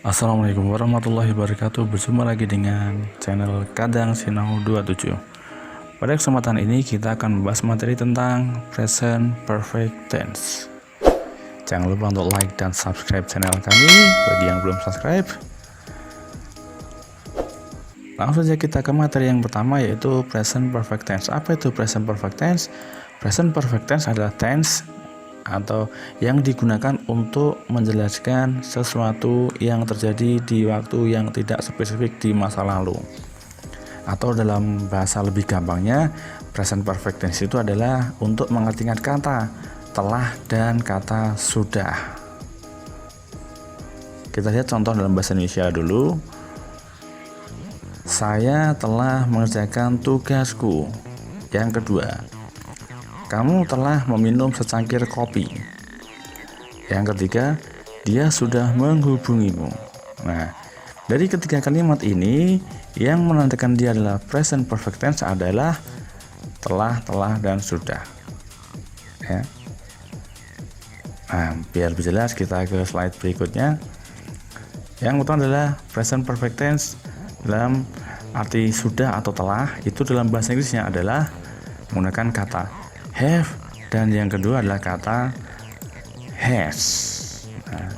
Assalamualaikum warahmatullahi wabarakatuh. Berjumpa lagi dengan channel Kadang Sinau 27. Pada kesempatan ini kita akan membahas materi tentang present perfect tense. Jangan lupa untuk like dan subscribe channel kami bagi yang belum subscribe. Langsung saja kita ke materi yang pertama, yaitu present perfect tense. Apa itu present perfect tense? Present perfect tense adalah tense atau yang digunakan untuk menjelaskan sesuatu yang terjadi di waktu yang tidak spesifik di masa lalu. Atau dalam bahasa lebih gampangnya, present perfect tense itu adalah untuk mengartikan kata telah dan kata sudah. Kita lihat contoh dalam bahasa Indonesia dulu. Saya telah mengerjakan tugasku. Yang kedua, kamu telah meminum secangkir kopi. Yang ketiga, dia sudah menghubungimu. Nah, dari ketiga kalimat ini, yang menandakan dia adalah present perfect tense adalah telah, dan sudah. Ya. Nah, biar lebih jelas kita ke slide berikutnya. Yang pertama adalah present perfect tense dalam arti sudah atau telah, itu dalam bahasa Inggrisnya adalah menggunakan kata have, dan yang kedua adalah kata has. Nah,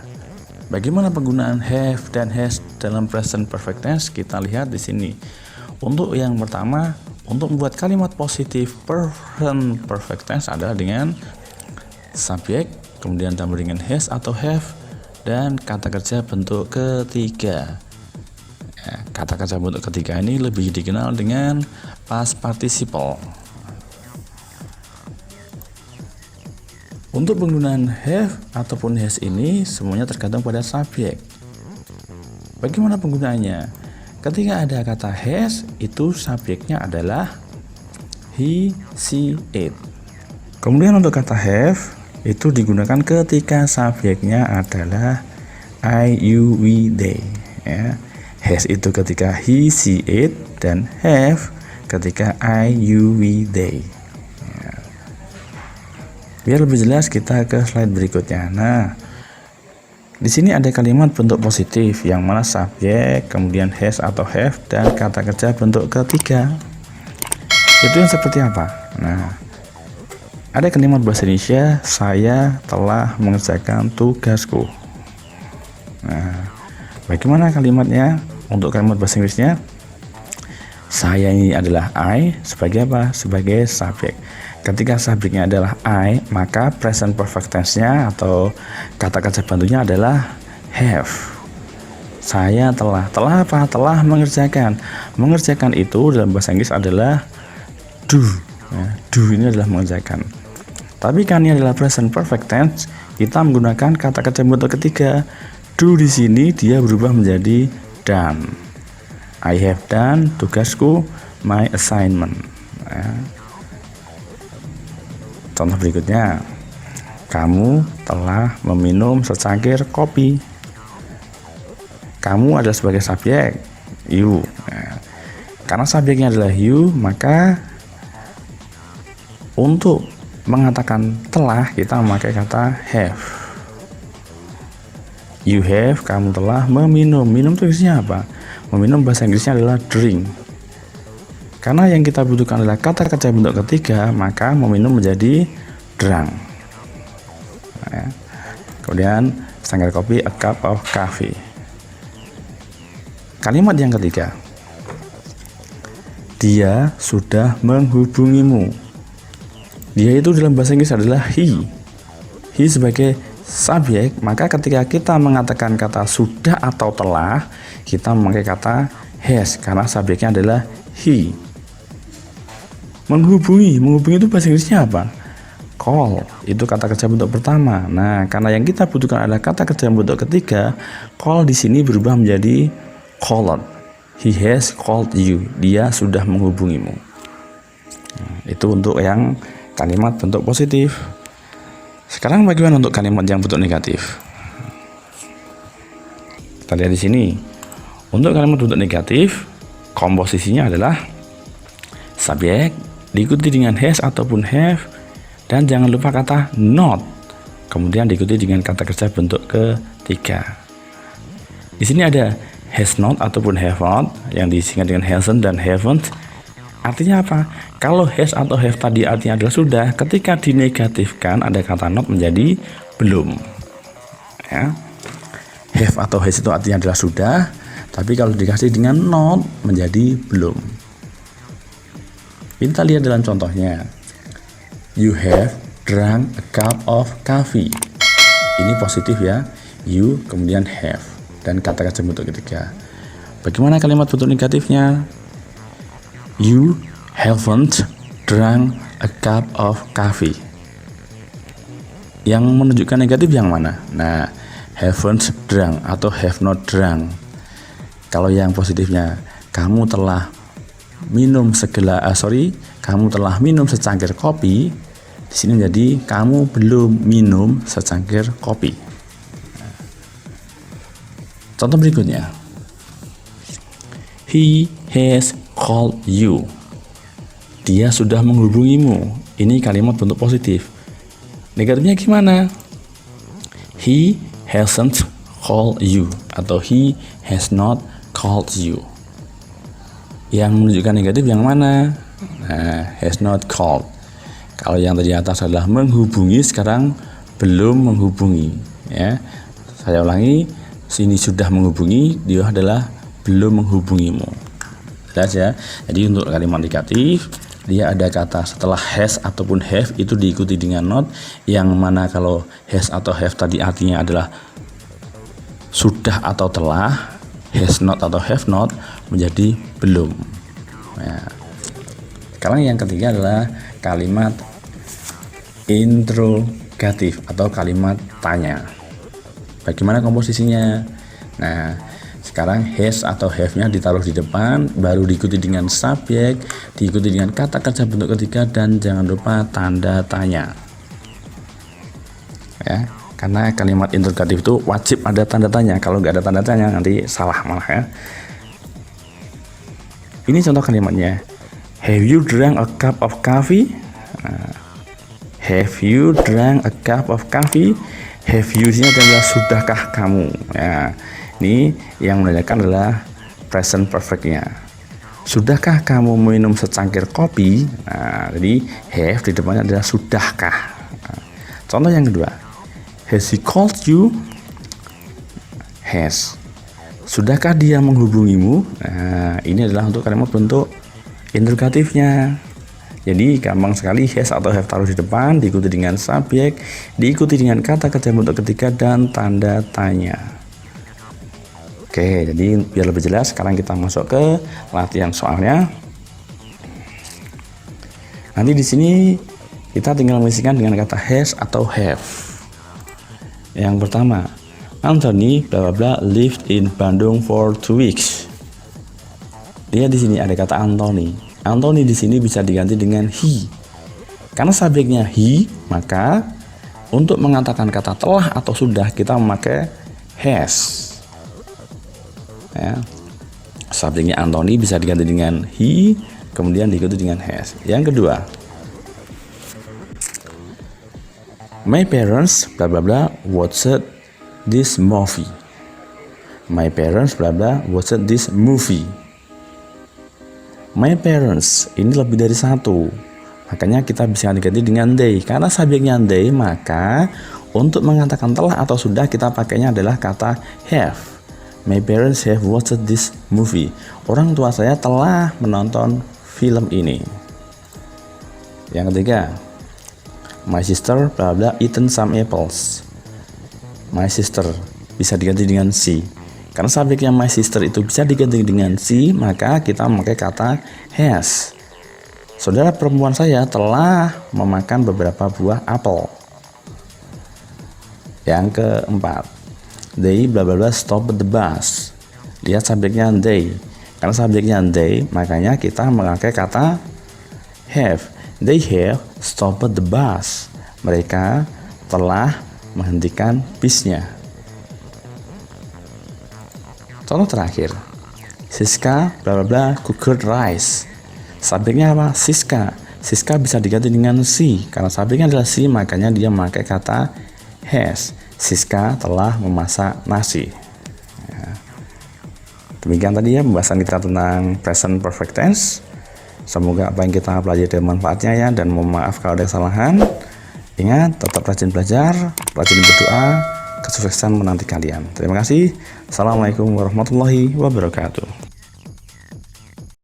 bagaimana penggunaan have dan has dalam present perfect tense? Kita lihat di sini. Untuk yang pertama, untuk membuat kalimat positif present perfect tense adalah dengan subjek, kemudian ditambah dengan has atau have, dan kata kerja bentuk ketiga. Ya, kata kerja bentuk ketiga ini lebih dikenal dengan past participle. Untuk penggunaan have ataupun has ini semuanya tergantung pada subjek. Bagaimana penggunaannya? Ketika ada kata has, itu subjeknya adalah he, she, it. Kemudian untuk kata have itu digunakan ketika subjeknya adalah I, you, we, they. Ya. Has itu ketika he, she, it, dan have ketika I, you, we, they. Biar lebih jelas kita ke slide berikutnya. Nah, di sini ada kalimat bentuk positif yang mana subjek, kemudian has atau have, dan kata kerja bentuk ketiga. Itu yang seperti apa? Nah, ada kalimat bahasa Indonesia, saya telah mengerjakan tugasku. Nah, bagaimana kalimatnya? Untuk kalimat bahasa Inggrisnya, saya ini adalah I sebagai apa? Sebagai subjek. Ketika subjeknya adalah I, maka present perfect tense-nya atau kata kerja bantunya adalah have. Saya telah apa? Telah mengerjakan. Mengerjakan itu dalam bahasa Inggris adalah do. Ya, do ini adalah mengerjakan. Tapi kan ini adalah present perfect tense, kita menggunakan kata kerja bentuk ketiga. Do di sini dia berubah menjadi done. I have done tugasku, my assignment. Ya. Contoh berikutnya, kamu telah meminum secangkir kopi. Kamu adalah sebagai subjek, you. Nah, karena subjeknya adalah you, maka untuk mengatakan telah kita memakai kata have. You have, kamu telah meminum. Minum itu isinya apa? Meminum bahasa Inggrisnya adalah drink. Karena yang kita butuhkan adalah kata kerja bentuk ketiga, maka meminum menjadi drunk. Nah, kemudian secangkir kopi, a cup of coffee. Kalimat yang ketiga, dia sudah menghubungimu. Dia itu dalam bahasa Inggris adalah he. He sebagai subjek, maka ketika kita mengatakan kata sudah atau telah, kita memakai kata has karena subjeknya adalah he. Menghubungi itu bahasa Inggrisnya apa? Call, itu kata kerja bentuk pertama. Nah, karena yang kita butuhkan adalah kata kerja bentuk ketiga, call di sini berubah menjadi called. He has called you. Dia sudah menghubungimu. Nah, itu untuk yang kalimat bentuk positif. Sekarang bagaimana untuk kalimat yang bentuk negatif? Kita lihat di sini. Untuk kalimat bentuk negatif, komposisinya adalah subjek diikuti dengan has ataupun have, dan jangan lupa kata not, kemudian diikuti dengan kata kerja bentuk ketiga. Di sini ada has not ataupun have not yang disingkat dengan hasn't dan haven't. Artinya apa? Kalau has atau have tadi artinya adalah sudah, ketika dinegatifkan ada kata not menjadi belum. Ya. Have atau has itu artinya adalah sudah, tapi kalau dikasih dengan not menjadi belum. Kita lihat dalam contohnya. You have drunk a cup of coffee. Ini positif ya. You kemudian have dan kata kerja bentuk ketiga. Bagaimana kalimat bentuk negatifnya? You haven't drunk a cup of coffee. Yang menunjukkan negatif yang mana? Nah, haven't drunk atau have not drunk. Kalau yang positifnya, kamu telah minum kamu telah minum secangkir kopi. Di sini menjadi kamu belum minum secangkir kopi. Contoh berikutnya. He has called you. Dia sudah menghubungimu. Ini kalimat bentuk positif. Negatifnya gimana? He hasn't called you atau he has not called you. Yang menunjukkan negatif yang mana? Nah, has not called. Kalau yang tadi atas adalah menghubungi, sekarang belum menghubungi. Ya, saya ulangi. Sini sudah menghubungi, dia adalah belum menghubungimu. Jelas ya. Jadi untuk kalimat negatif, dia ada kata setelah has ataupun have itu diikuti dengan not, yang mana kalau has atau have tadi artinya adalah sudah atau telah, has not atau have not menjadi belum. Ya. Sekarang yang ketiga adalah kalimat interrogatif atau kalimat tanya. Bagaimana komposisinya? Nah, sekarang has atau have-nya ditaruh di depan, baru diikuti dengan subjek, diikuti dengan kata kerja bentuk ketiga, dan jangan lupa tanda tanya. Ya, karena kalimat interrogatif itu wajib ada tanda tanya. Kalau nggak ada tanda tanya nanti salah malah ya. Ini contoh kalimatnya. Have you drank a cup of coffee? Nah, have you drank a cup of coffee? Have you ini adalah sudahkah kamu? Ya, ini yang menandakan adalah present perfect-nya. Sudahkah kamu minum secangkir kopi? Nah, jadi have di depannya adalah sudahkah. Nah, contoh yang kedua. Has he called you? Has. Sudahkah dia menghubungimu? Nah, ini adalah untuk kalimat bentuk interrogatifnya. Jadi gampang sekali, has atau have taruh di depan, diikuti dengan subjek, diikuti dengan kata kerja bentuk ketiga dan tanda tanya. Oke, jadi biar lebih jelas, sekarang kita masuk ke latihan soalnya. Nanti di sini kita tinggal mengisikan dengan kata has atau have. Yang pertama, Anthony bla bla bla lived in Bandung for 2 weeks. Dia di sini ada kata Anthony. Anthony di sini bisa diganti dengan he. Karena subjeknya he, maka untuk mengatakan kata telah atau sudah kita memakai has. Ya. Subjeknya Anthony bisa diganti dengan he, kemudian diikuti dengan has. Yang kedua, my parents bla bla bla watched this movie. My parents bla bla watched this movie. My parents ini lebih dari satu, makanya kita bisa diganti dengan they. Karena subjeknya they, maka untuk mengatakan telah atau sudah kita pakainya adalah kata have. My parents have watched this movie. Orang tua saya telah menonton film ini. Yang ketiga, my sister bla bla eaten some apples. My sister bisa diganti dengan she. Karena subjeknya my sister itu bisa diganti dengan she, maka kita memakai kata has. Saudara perempuan saya telah memakan beberapa buah apel. Yang keempat, they bla bla bla stopped the bus. Lihat subjeknya they. Karena subjeknya they, makanya kita memakai kata have. They have stopped the bus. Mereka telah menghentikan bisnya. Contoh terakhir, Siska bla bla bla cooked rice. Subjeknya apa? Siska. Siska bisa diganti dengan she. Karena subjeknya adalah she, makanya dia memakai kata has. Siska telah memasak nasi. Ya. Demikian tadi ya pembahasan kita tentang present perfect tense. Semoga apa yang kita pelajari ada manfaatnya ya, dan mohon maaf kalau ada kesalahan. Ingat, tetap rajin belajar, rajin berdoa, kesuksesan menanti kalian. Terima kasih. Assalamualaikum warahmatullahi wabarakatuh.